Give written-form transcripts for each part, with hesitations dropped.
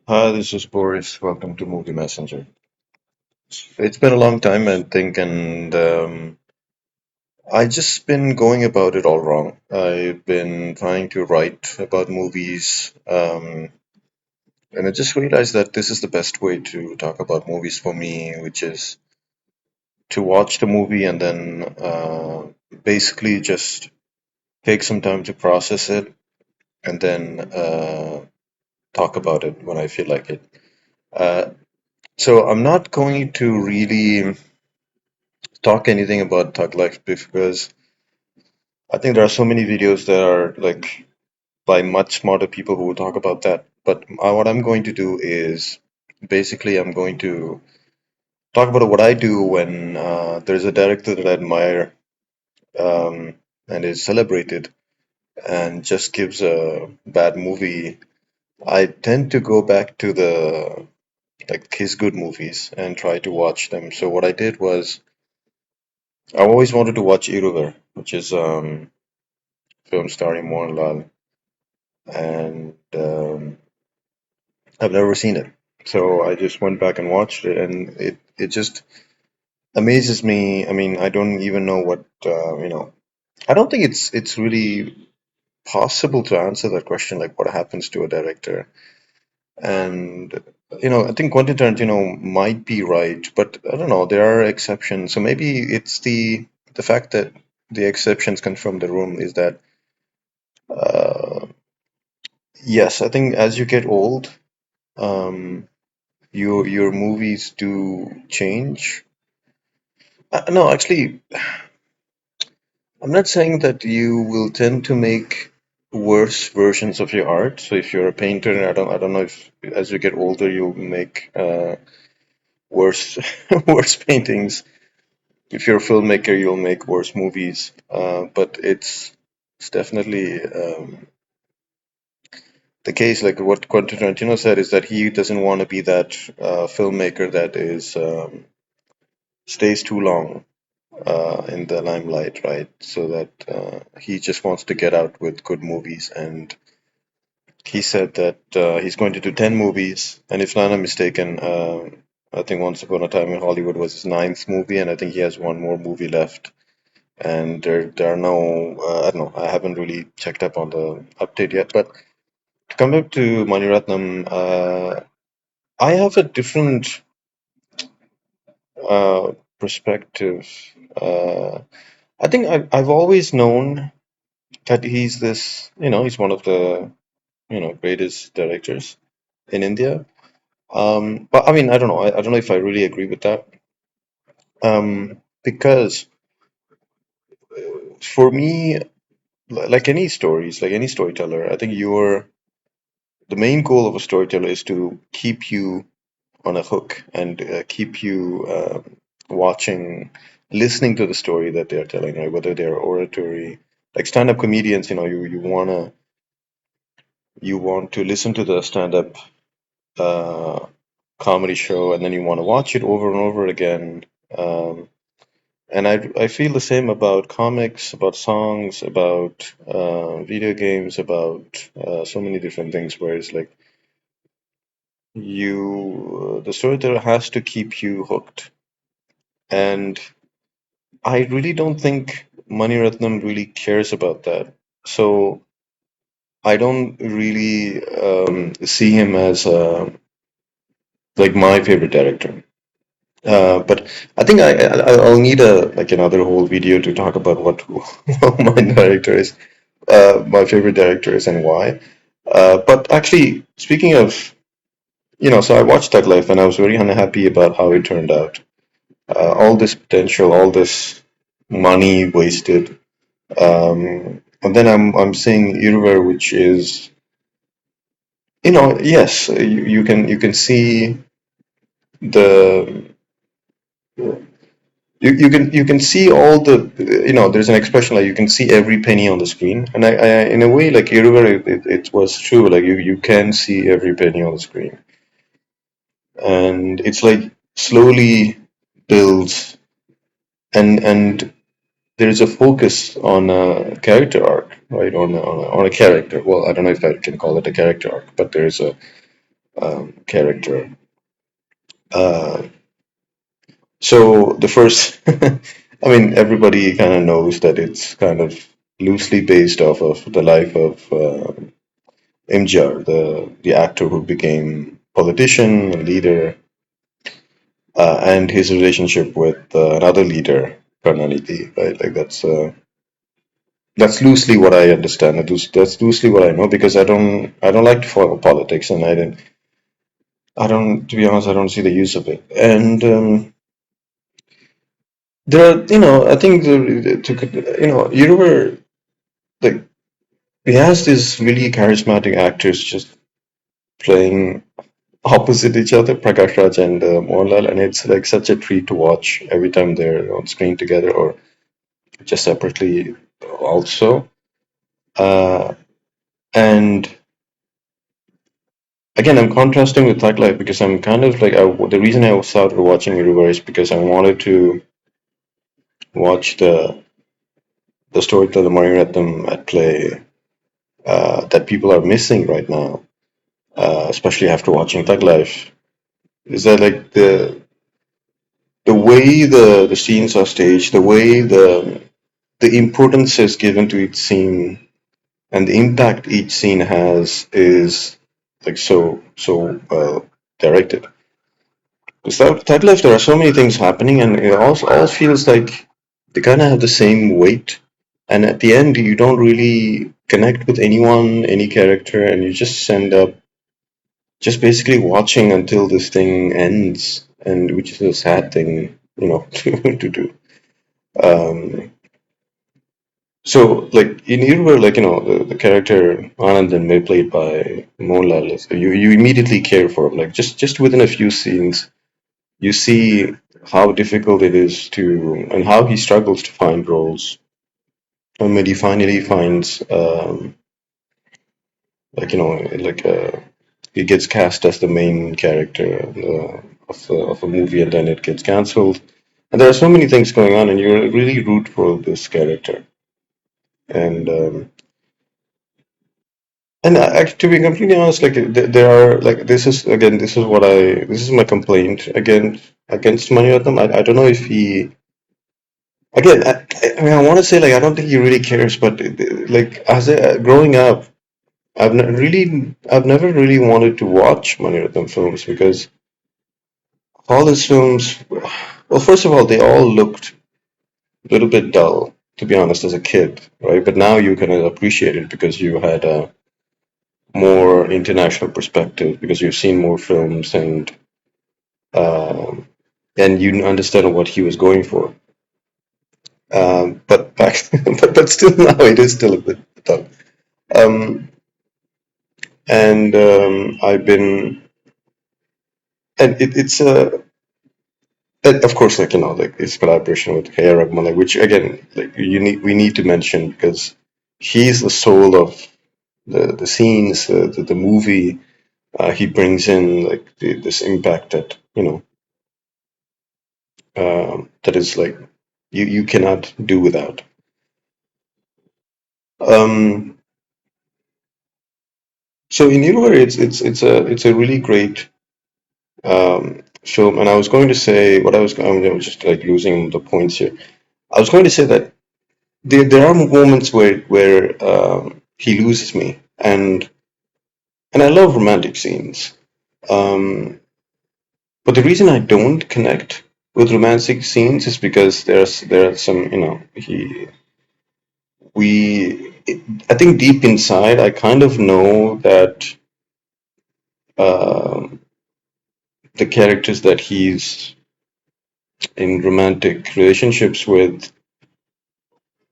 Hi, this is Boris. Welcome to Movie Messenger. It's been a long time, I think, and I just been going about it all wrong. I've been trying to write about movies, and I just realized that this is the best way to talk about movies for me, which is to watch the movie and then basically just take some time to process it and then talk about it when I feel like it. Uh, so I'm not going to really talk anything about Thug Life because I think there are so many videos that are like by much smarter people who will talk about that. But what I'm going to do is basically I'm going to talk about what I do when there's a director that I admire um, and is celebrated and just gives a bad movie. I tend to go back to the like his good movies and try to watch them. So what I did was I always wanted to watch Iruvar, which is film starring Mohanlal, and I've never seen it. So I just went back and watched it, and it just amazes me. I mean, I don't even know what I don't think it's really possible to answer that question, like what happens to a director. And I think Quentin Tarantino might be right, but I don't know. There are exceptions, so maybe it's the fact that the exceptions confirm the rule is that uh, yes, I think as you get old, um, your movies do change. No, actually, I'm not saying that you will tend to make worse versions of your art. So if you're a painter, I don't know if as you get older you'll make worse worse paintings. If you're a filmmaker, you'll make worse movies. But it's definitely the case. Like what Quentin Tarantino said is that he doesn't want to be that filmmaker that is stays too long in the limelight, right? So that he just wants to get out with good movies. And he said that he's going to do 10 movies. And if not I'm mistaken, I think Once Upon a Time in Hollywood was his ninth movie, and I think he has one more movie left. And there are no, I don't know, I haven't really checked up on the update yet. But to come back to Mani Ratnam, I have a different uh, perspective. Uh, I think I've always known that he's this, he's one of the, greatest directors in India. But I mean, I don't know. I don't know if I really agree with that. Because for me, like any stories, like any storyteller, I think the main goal of a storyteller is to keep you on a hook and keep you watching, listening to the story that they're telling, right? Whether they're oratory, like stand-up comedians, you want to listen to the stand-up uh, comedy show, and then you want to watch it over and over again. Um, and I feel the same about comics, about songs, about video games, about so many different things. Where it's like the storyteller has to keep you hooked, and I really don't think Mani Ratnam really cares about that. So I don't really see him as like my favorite director. But I think I'll need another whole video to talk about what my director is, my favorite director is, and why. But actually, speaking of, so I watched Tug Life and I was very unhappy about how it turned out. All this potential, all this money wasted, and then I'm seeing Iruvar, which is, yes, you can see the you can see all the there's an expression like you can see every penny on the screen, and I in a way like Iruvar it was true, like you can see every penny on the screen, and it's like slowly builds, and there's a focus on a character arc, right, on a character. Well, I don't know if I can call it a character arc, but there's a character. Uh, so the first, I mean, everybody kind of knows that it's kind of loosely based off of the life of MGR, the actor who became politician and leader, and his relationship with another leader, Karnaniti, right? Like that's loosely what I understand. That's loosely what I know because I don't like to follow politics, and I don't, to be honest, I don't see the use of it. And there are, I think Iruvar, like he has these really charismatic actors just playing opposite each other, Prakash Raj and Mohanlal, and it's like such a treat to watch every time they're on screen together or just separately also. Uh, and again, I'm contrasting with Thug Life because I'm kind of like the reason I started watching Iruvar is because I wanted to watch the storyteller Mani Ratnam at play that people are missing right now, especially after watching Thug Life. Is that like the way the scenes are staged, the way the importance is given to each scene, and the impact each scene has is like so directed. Without that left, there are so many things happening, and it all feels like they kind of have the same weight. And at the end, you don't really connect with anyone, any character, and you just end up just basically watching until this thing ends, and which is a sad thing, to do. Um, so, like in Irwin, like the character Anandan, played by Mohanlal, you immediately care for him. Like just within a few scenes you see how difficult it is to and how he struggles to find roles, and when he finally finds like like he gets cast as the main character of a movie, and then it gets cancelled, and there are so many things going on and you really root for this character. And to be completely honest, like there are like this is my complaint against Mani Ratnam. I don't know if he again, I mean, I want to say like I don't think he really cares, but like growing up, I've never really wanted to watch Mani Ratnam films because all his films, well, first of all, they all looked a little bit dull, to be honest, as a kid, right? But now you can appreciate it because you had a more international perspective because you've seen more films um, and you understand what he was going for. But back, but still now it is still a bit dull. Um, and I've been, and it's and of course, like like it's collaboration with Kaya Ragman, like which again, like we need to mention because he's the soul of the scenes, the movie. He brings in like this impact that that is like you cannot do without. Um, so in Iruvar, it's a really great film, and I was going to say what I was just like losing the points here. I was going to say that there are moments where he loses me, and I love romantic scenes. Um, but the reason I don't connect with romantic scenes is because there are some he we I think deep inside I kind of know that um the characters that he's in romantic relationships with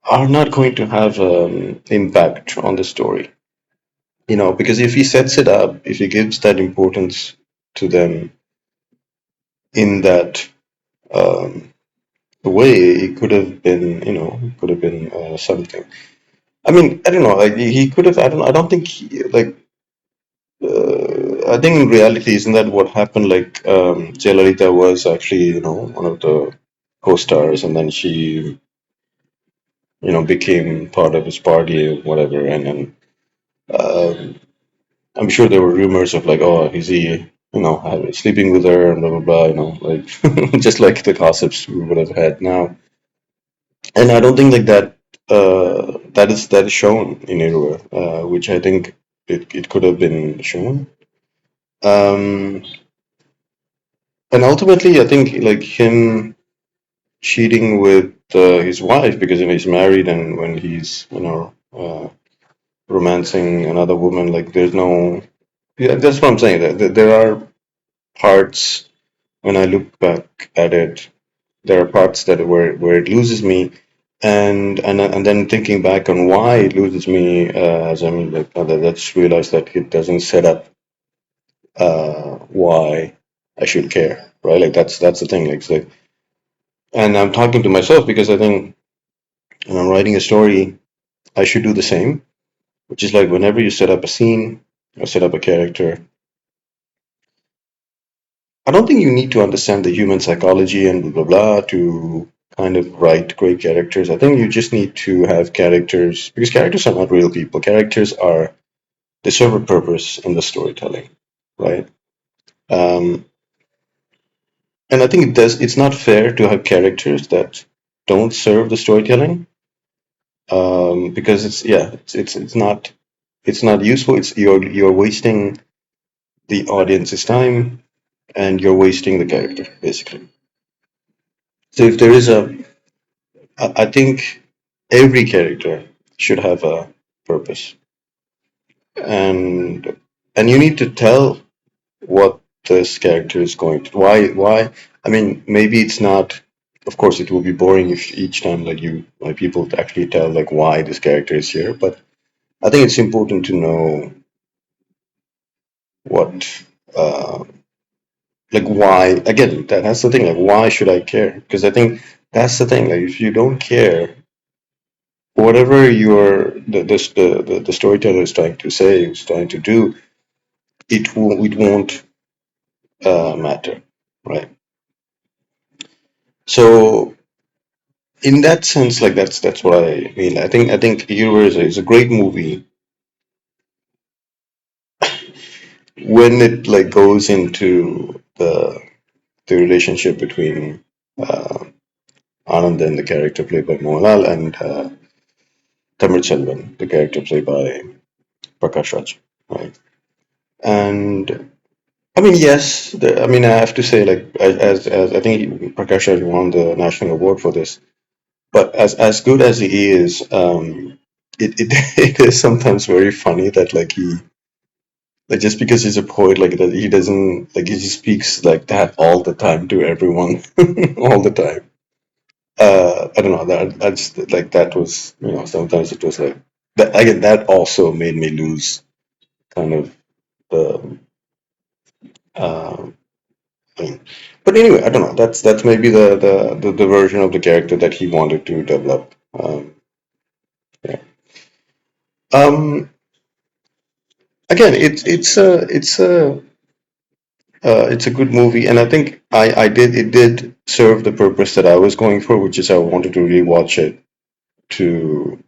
are not going to have impact on the story. Because if he sets it up, if he gives that importance to them in that um, way, it could have been something. I mean, I don't know. Like he could have. I don't. I don't think like. I think in reality, isn't that what happened? Like Jayalalitha was actually, one of the co-stars, and then she, became part of his party or whatever. And then um, I'm sure there were rumors of like, oh, is he sleeping with her and blah blah blah. Like just like the gossips we would have had now. And I don't think like that. That is shown in Iruvar, which I think it could have been shown. Um, and ultimately, I think like him cheating with his wife because he's married, and when he's romancing another woman, like there's no. Yeah, that's what I'm saying. That there are parts when I look back at it, there are parts that where it loses me, and then thinking back on why it loses me, as I mean, like let's realize that it doesn't set up why I should care, right? Like that's the thing. Like, and I'm talking to myself because I think when I'm writing a story, I should do the same, which is like whenever you set up a scene or set up a character, I don't think you need to understand the human psychology and blah blah blah to kind of write great characters. I think you just need to have characters because characters are not real people. Characters are they serve a purpose in the storytelling, right? Um, and I think it does. It's not fair to have characters that don't serve the storytelling because it's not useful. It's you're wasting the audience's time and you're wasting the character basically. So if there is I think every character should have a purpose, and you need to tell what this character is going to why. I mean, maybe it's not. Of course, it will be boring if each time like people actually tell like why this character is here. But I think it's important to know what like why. Again, that's the thing. Like, why should I care? Because I think that's the thing. Like, if you don't care, whatever the storyteller is trying to say, is trying to do, it won't matter, right? So in that sense, like that's what I mean. I think Iruvar is a great movie when it like goes into the relationship between uh, Anand and the character played by Mohanlal and Tamil Selvan, the character played by Prakash Raj, right? And I mean, yes. I mean, I have to say, like, as I think Prakash has won the national award for this, but as good as he is, it it is sometimes very funny that like like just because he's a poet, like that he doesn't like he just speaks like that all the time to everyone, all the time. I don't know that I just like that was sometimes it was like that again that also made me lose kind of the. Um, Mm. But anyway, I don't know. That's maybe the version of the character that he wanted to develop. Yeah. Again, it's a good movie, and I think I did it did serve the purpose that I was going for, which is I wanted to rewatch it to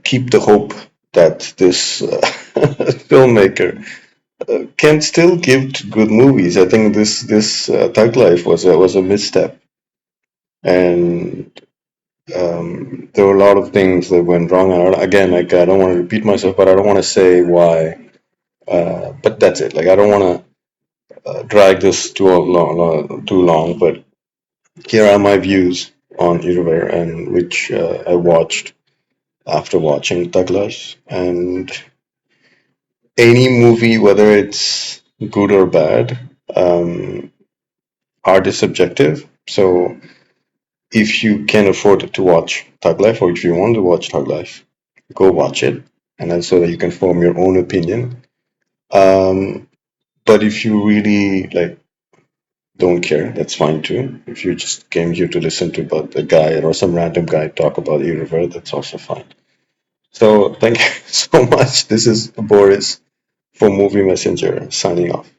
keep the hope that this filmmaker can still give good movies. I think this Thug Life was a misstep, and there were a lot of things that went wrong. And again, like I don't want to repeat myself, but I don't want to say why. But that's it. Like I don't want to drag this too long. But here are my views on Iruvar, and which I watched after watching Douglas. And any movie, whether it's good or bad, art is subjective. So if you can afford to watch Thug Life, or if you want to watch Thug Life, go watch it, and then so that you can form your own opinion. Um, but if you really like don't care, that's fine too. If you just came here to listen to about a guy or some random guy talk about Iruvar, that's also fine. So thank you so much. This is Boris for Movie Messenger signing off.